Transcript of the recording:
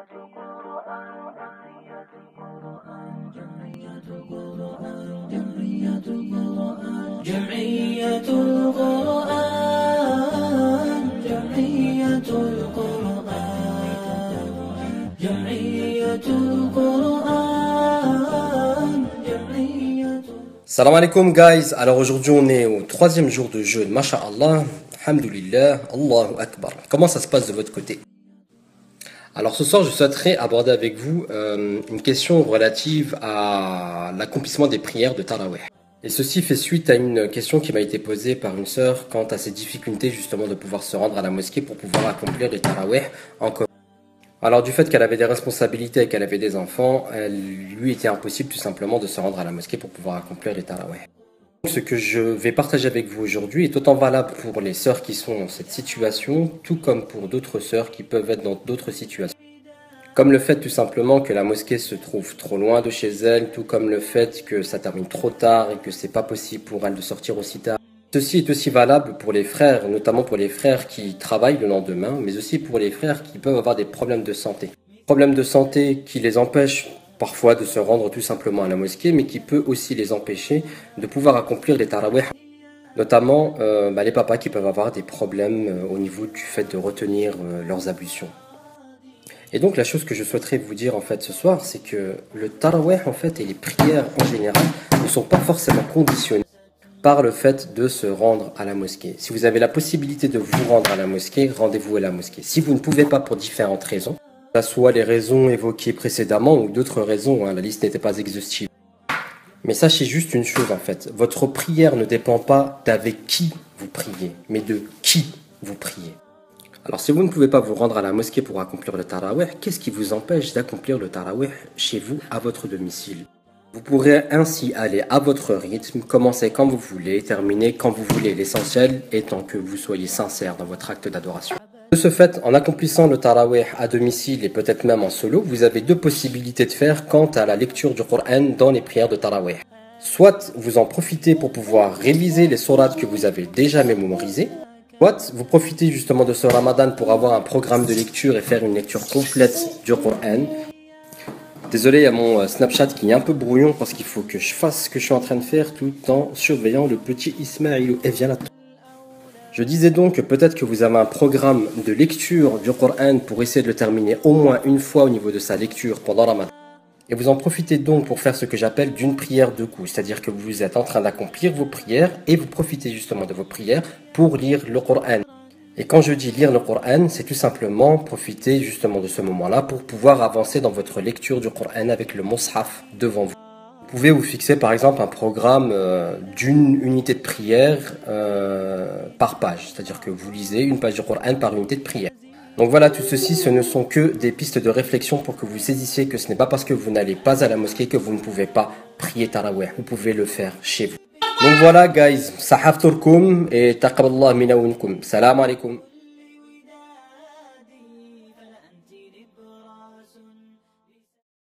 جمعية القرآن جمعية القرآن جمعية القرآن جمعية. Salam alaikum guys, alors aujourd'hui on est au troisième jour de jeûne, masha'Allah, alhamdulillah, Allahu Akbar. Comment ça se passe de votre côté? Alors ce soir je souhaiterais aborder avec vous une question relative à l'accomplissement des prières de Tarawih. Et ceci fait suite à une question qui m'a été posée par une sœur quant à ses difficultés justement de pouvoir se rendre à la mosquée pour pouvoir accomplir les Tarawih en commun. Alors du fait qu'elle avait des responsabilités et qu'elle avait des enfants, il lui était impossible tout simplement de se rendre à la mosquée pour pouvoir accomplir les Tarawih. Ce que je vais partager avec vous aujourd'hui est autant valable pour les sœurs qui sont dans cette situation, tout comme pour d'autres sœurs qui peuvent être dans d'autres situations. Comme le fait tout simplement que la mosquée se trouve trop loin de chez elle, tout comme le fait que ça termine trop tard et que c'est pas possible pour elle de sortir aussi tard. Ceci est aussi valable pour les frères, notamment pour les frères qui travaillent le lendemain, mais aussi pour les frères qui peuvent avoir des problèmes de santé. Problèmes de santé qui les empêchent parfois de se rendre tout simplement à la mosquée, mais qui peut aussi les empêcher de pouvoir accomplir les tarawih. Notamment les papas qui peuvent avoir des problèmes au niveau du fait de retenir leurs ablutions. Et donc la chose que je souhaiterais vous dire en fait ce soir, c'est que le tarawih en fait et les prières en général ne sont pas forcément conditionnées par le fait de se rendre à la mosquée. Si vous avez la possibilité de vous rendre à la mosquée, rendez-vous à la mosquée. Si vous ne pouvez pas pour différentes raisons, que ce soit les raisons évoquées précédemment ou d'autres raisons, la liste n'était pas exhaustive. Mais sachez juste une chose en fait, votre prière ne dépend pas d'avec qui vous priez, mais de qui vous priez. Alors si vous ne pouvez pas vous rendre à la mosquée pour accomplir le tarawih, qu'est-ce qui vous empêche d'accomplir le tarawih chez vous, à votre domicile? Vous pourrez ainsi aller à votre rythme, commencer quand vous voulez, terminer quand vous voulez, l'essentiel étant que vous soyez sincère dans votre acte d'adoration. De ce fait, en accomplissant le tarawih à domicile et peut-être même en solo, vous avez deux possibilités de faire quant à la lecture du Coran dans les prières de tarawih. Soit vous en profitez pour pouvoir réviser les sourates que vous avez déjà mémorisées, soit vous profitez justement de ce Ramadan pour avoir un programme de lecture et faire une lecture complète du Coran. Désolé, il y a mon Snapchat qui est un peu brouillon parce qu'il faut que je fasse ce que je suis en train de faire tout en surveillant le petit Ismaïlou. Et viens là. Je disais donc que peut-être que vous avez un programme de lecture du Coran pour essayer de le terminer au moins une fois au niveau de sa lecture pendant Ramadan. Et vous en profitez donc pour faire ce que j'appelle d'une prière de coup. C'est-à-dire que vous êtes en train d'accomplir vos prières et vous profitez justement de vos prières pour lire le Coran. Et quand je dis lire le Coran, c'est tout simplement profiter justement de ce moment-là pour pouvoir avancer dans votre lecture du Coran avec le Mus'haf devant vous. Vous pouvez vous fixer par exemple un programme d'une unité de prière par page. C'est-à-dire que vous lisez une page du Coran par unité de prière. Donc voilà, tout ceci, ce ne sont que des pistes de réflexion pour que vous saisissiez que ce n'est pas parce que vous n'allez pas à la mosquée que vous ne pouvez pas prier Tarawih. Vous pouvez le faire chez vous. Donc voilà guys, sahaf turkum et taqabballah mina wa minkum. Salam alaikum.